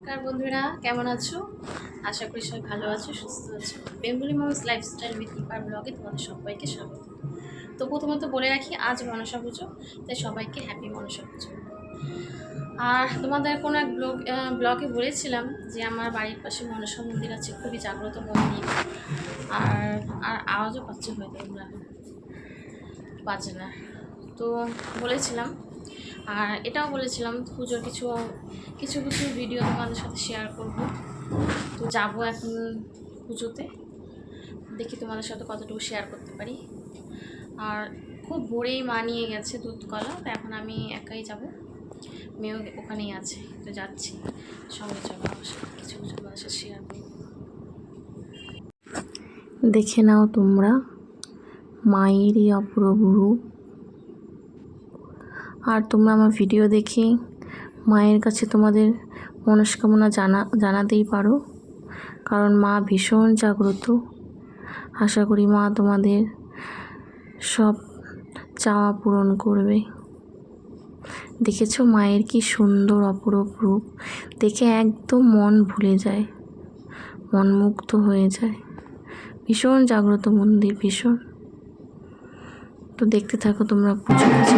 নমস্কার বন্ধুরা, কেমন আছো? আশা করি সবাই ভালো আছো, সুস্থ আছো। বেঙ্গলি মমস লাইফস্টাইল উইথ দীপার ব্লগে তোমাদের সবাইকে স্বাগত। তো প্রথমত বলে রাখি, আজ মনসা পুজো, তাই সবাইকে হ্যাপি মনসা পুজো। আর তোমাদের কোনো এক ব্লগে বলেছিলাম যে আমার বাড়ির পাশে মনসা মন্দির আছে, খুবই জাগ্রত মন্দির। আর আর আওয়াজও পাচ্ছে হয়তো তোমরা, বাজে না তো বলেছিলাম। আর এটাও বলেছিলাম পুজোর কিছু কিছু কিছু ভিডিও তোমাদের সাথে শেয়ার করব। তো যাবো এখন পুজোতে, দেখি তোমাদের সাথে কতটুকু শেয়ার করতে পারি। আর খুব ভোরেই মা নিয়ে গেছে দুধকলা, তো এখন আমি একাই যাব, মেয়েও ওখানেই আছে, তো যাচ্ছি। সঙ্গে চলো, আমার সাথে কিছু কিছু তোমাদের সাথে শেয়ার করব। দেখে নাও তোমরা মায়েরই অপূর্ব রূপ। আর তোমরা আমার ভিডিও দেখে মায়ের কাছে তোমাদের মনস্কামনা জানাতেই পারো, কারণ মা ভীষণ জাগ্রত। আশা করি মা তোমাদের সব চাওয়া পূরণ করবে। দেখেছো মায়ের কি সুন্দর অপরূপ রূপ, দেখে একদম মন ভুলে যায়, মন মুগ্ধ হয়ে যায়। ভীষণ জাগ্রত মন্দির, ভীষণ। তো দেখতে থাকো তোমরা পুজো কাছে।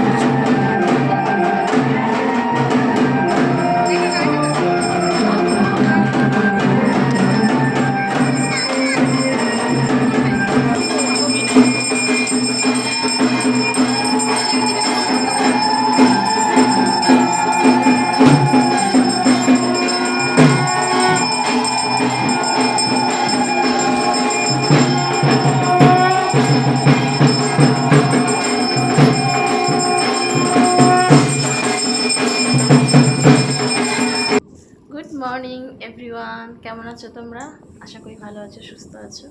গুড মর্নিং এভরিওয়ান, কেমন আছো তোমরা? আশা করি ভালো আছো, সুস্থ আছো।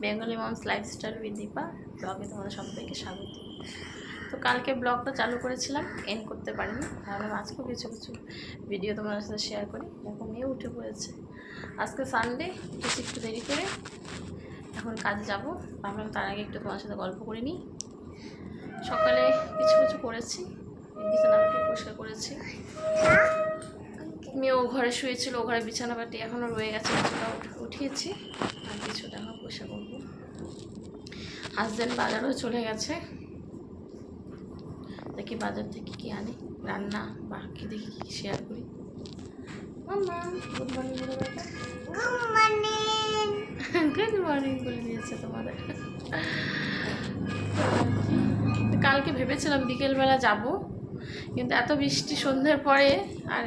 Bengali moms lifestyle with Dipa ব্লগে তোমাদের সবাইকে স্বাগত। তো কালকে ব্লগটা চালু করেছিলাম, এন্ড করতে পারিনি, ভাবলাম আজকেও কিছু কিছু ভিডিও তোমাদের সাথে শেয়ার করি। এখন মেয়ে উঠে পড়েছে, আজকে সানডে, একটু দেরি করে এখন কাজে যাব। ভাবলাম তার আগে একটু তোমার সাথে গল্প করে নিই। সকালে কিছু কিছু করেছি, বিছানাপাটি পরিষ্কার করেছি, মেয়েও ঘরে শুয়েছিল, ও ঘরে বিছানাপাটি এখনও রয়ে গেছে, কিছুটা উঠিয়েছি, আর কিছুটা এখন পরিষ্কার করবো। হাজব্যান্ড বাজারও চলে গেছে, দেখি বাজার থেকে কি আনি, রান্না বা কি দেখি কি শেয়ার করি। গুড মর্নিং বলে বেটা, গুড মর্নিং বলে দিয়েছে তোমাদের। কালকে ভেবেছিলাম বিকেলবেলা যাব, কিন্তু এত বৃষ্টি সন্ধ্যের পরে আর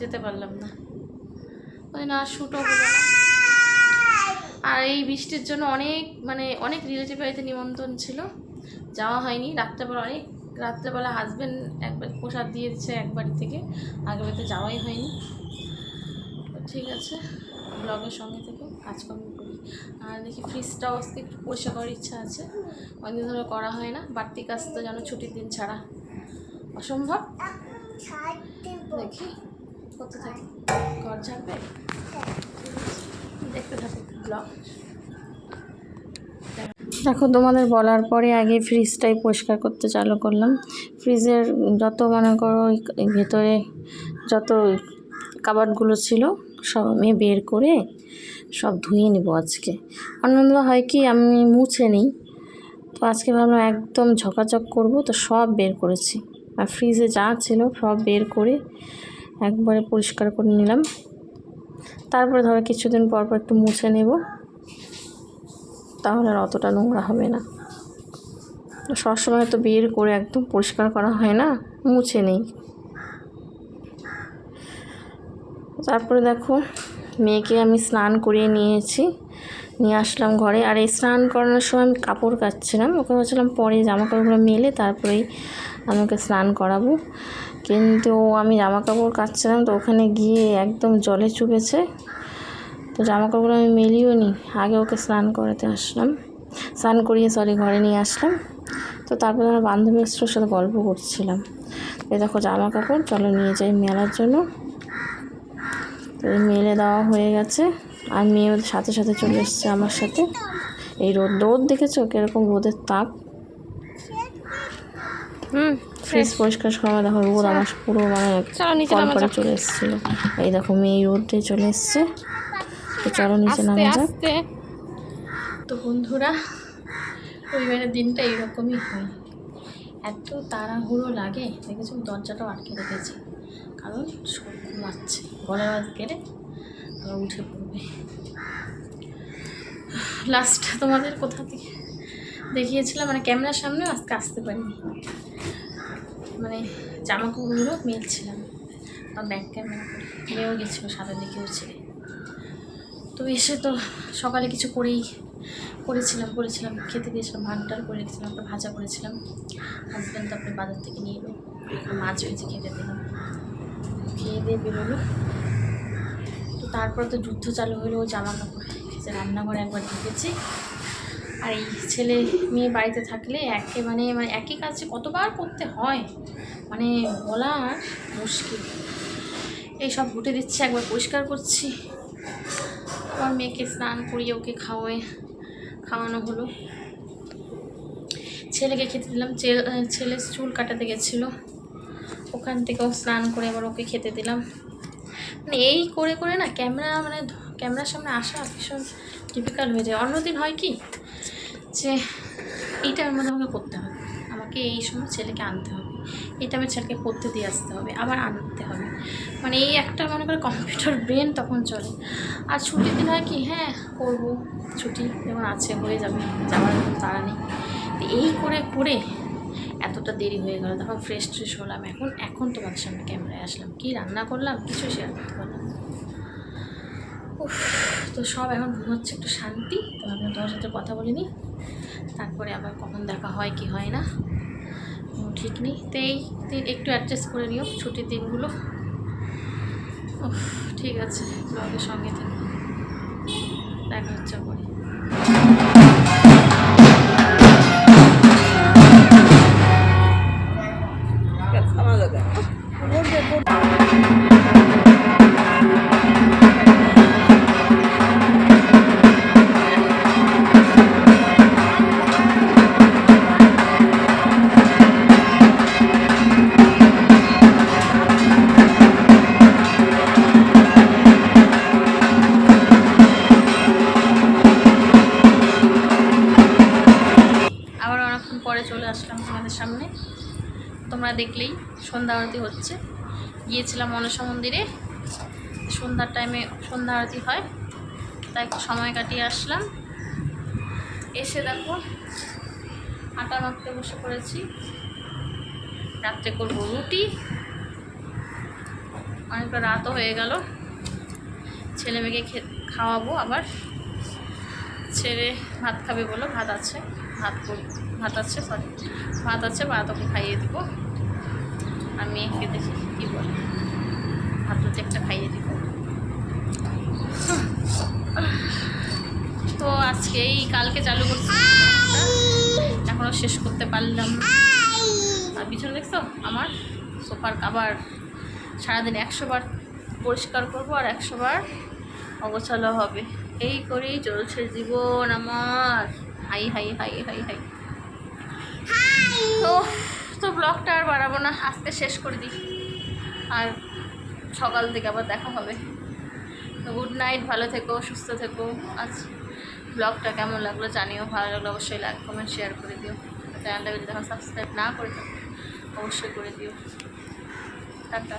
যেতে পারলাম না, ওই না শ্যুটও হলো না। আর এই বৃষ্টির জন্য অনেক রিলেটিভ বাড়িতে নিমন্ত্রণ ছিল, যাওয়া হয়নি। রাত্রেবেলা হাজব্যান্ড একবার প্রসাদ দিয়ে দিচ্ছে এক বাড়ি থেকে, আগের বাড়িতে যাওয়াই হয়নি। ঠিক আছে, ব্লগের সঙ্গে থেকে কাজকর্ম করি। আর দেখি ফ্রিজটাও আজকে একটু পরিষ্কার করার ইচ্ছা আছে, অনেকদিন ধরে করা হয় না। বাড়তি কাজ তো যেন ছুটির দিন ছাড়া অসম্ভব। দেখি করতে থাকি, ঘর ঝাড়বে, দেখতে থাকি ব্লগ। দেখো তোমাদের বলার পরে আগে ফ্রিজটাই পরিষ্কার করতে চালু করলাম। ফ্রিজের যত মনে করো ভেতরে যত কাবার্ডগুলো ছিল সব আমি বের করে সব ধুয়ে নেব আজকে। অন্যান্য হয় কি আমি মুছে নিই, তো আজকে ভাবলাম একদম ঝকাঝক করব, তো সব বের করেছি। আর ফ্রিজে যা ছিল সব বের করে একবারে পরিষ্কার করে নিলাম। তারপরে ধরো কিছুদিন পর পর একটু মুছে নেব, তাহলে আর অতটা নোংরা হবে না। সবসময় তো বের করে একদম পরিষ্কার করা হয় না, মুছে নেই। তারপরে দেখো মেয়েকে আমি স্নান করিয়ে নিয়ে আসলাম ঘরে। আর এই স্নান করানোর সময় আমি কাপড় কাচ্ছিলাম, ওকে বলছিলাম পরে জামা কাপড়গুলো মেলে তারপরেই আমাকে স্নান করাবো, কিন্তু আমি জামা কাপড় কাচ্ছিলাম, তো ওখানে গিয়ে একদম জলে চুবেছে, তো জামা কাপড় আমি মেলিও নি, আগে ওকে স্নান করিয়ে ঘরে নিয়ে আসলাম। তো তারপরে আমার বান্ধবীর সাথে গল্প করছিলাম, এই দেখো জামা কাপড় চলো নিয়ে যাই মেলার জন্য। তো মেলে দেওয়া হয়ে গেছে, আর মেয়ে ওদের সাথে সাথে চলে এসছে আমার সাথে। এই রোদ দেখেছো কীরকম রোদের তাপ, ফ্রিজ পরিষ্কার সময় দেখো রোদ আমার পুরো মানে কল করে চলে এসেছিলো। এই দেখো মেয়ে রোদে চলে এসছে। তো চলো নিচে নামা যাক। তো বন্ধুরা পরিবারের দিনটা এইরকমই হয়, এত তাড়াহুড়ো লাগে। দেখেছো দরজাটাও আটকে রেখেছি, কারণ সব ঘুমাচ্ছে, গলার আওয়াজ কেড়ে আবার উঠে পড়বে। লাস্ট তোমাদের কোথা থেকে দেখিয়েছিলাম, মানে ক্যামেরার সামনেও আজকে আসতে পারিনি, মানে জামা কাপড়গুলো মেলছিলাম বা ব্যাক ক্যামেরা করে মেয়েও গেছিলো সাথে দেখেও ছেড়ে। তো এসে তো সকালে কিছু করেছিলাম খেতে দিয়েছিলাম, ভাতটাল করে রেখেছিলাম, একটা ভাজা করেছিলাম। হাজব্যান্ড তারপরে বাজার থেকে নিয়ে এলো, মাছ ভেজে খেতে দিলাম, খেয়ে দিয়ে বেরোলো। তো তারপর তো যুদ্ধ চালু হলো জামা কাপড়, রান্নাঘরে একবার ঢুকেছি। আর এই ছেলে মেয়ে বাড়িতে থাকলে মানে একই কাজ কতবার করতে হয়, মানে বলার মুশকিল। এই সব ঘুটে দিচ্ছে, একবার পরিষ্কার করছি, আমার মেয়েকে স্নান করিয়ে ওকে খাওয়ানো হলো। ছেলেকে খেতে দিলাম, ছেলে চুল কাটাতে গেছিলো, ওখান থেকেও স্নান করে আবার ওকে খেতে দিলাম। মানে এই করে করে না ক্যামেরার সামনে আসা ভীষণ ডিফিকাল্ট হয়ে যায়। অন্যদিন হয় কি যে এই টাইমের মধ্যে আমাকে করতে হবে, আমাকে এই সময় ছেলেকে আনতে হবে, এই টাইমে ছেলেকে পড়তে দিয়ে আসতে হবে, আবার আনতে হবে, মানে এই একটা মনে করে কম্পিউটার ব্রেন তখন চলে। আর ছুটির দিন হয় কি, হ্যাঁ করবো, ছুটি যেমন আছে হয়ে যাবে, যাওয়ার তাড়া নেই। এই করে করে এতটা দেরি হয়ে গেল। তখন ফ্রেশ হলাম, এখন তোমাদের সামনে ক্যামেরায় আসলাম। কি রান্না করলাম কিছু শেয়ার করতে পারলাম না। তো সব এখন হচ্ছে একটু শান্তি। তো আমি তোমার সাথে কথা বলিনি, তারপরে আবার কখন দেখা হয় কি হয় না ঠিক নেই। তো এই দিন একটু অ্যাডজাস্ট করে নিও ছুটির দিনগুলো। ঠিক আছে, ব্লগের সঙ্গে থেকে দেখা হচ্ছে পরে। পরে চলে আসলাম তোমাদের সামনে। তোমরা দেখলেই সন্ধ্যা আরতি হচ্ছে, গিয়েছিলাম মনসা মন্দিরে, সন্ধ্যার টাইমে সন্ধ্যা আরতি হয়, তাই একটু সময় কাটিয়ে আসলাম। এসে দেখো আটা মাখতে বসে পড়েছি, রাত্রে করবো রুটি। অনেকটা রাতও হয়ে গেল, ছেলে মেয়েকে খাওয়াবো। আবার ছেলে ভাত খাবে বলো, ভাত আছে ভাত ওকে খাইয়ে দিব। আর মেয়েকে দেখি কী বলে, ভাত রুটি একটা খাইয়ে দিব। তো আজকে কালকে চালু করছি, এখনও শেষ করতে পারলাম না। আর পিছনে দেখছো আমার সোফার কাভার, সারাদিন 100 বার পরিষ্কার করবো আর 100 বার অগোছালো হবে। এই করেই চলছে জীবন আমার। High high high high high. তো ব্লগটা আর বাড়াবো না, আজকে শেষ করে দিই, আর সকাল থেকে আবার দেখা হবে। তো গুড নাইট, ভালো থেকো, সুস্থ থেকো। আজ ব্লগটা কেমন লাগলো জানিও, ভালো লাগলো অবশ্যই লাইক কমেন্ট শেয়ার করে দিও। চ্যানেলটা যদি এখন সাবস্ক্রাইব না করে থাকো অবশ্যই করে দিও। টাটা।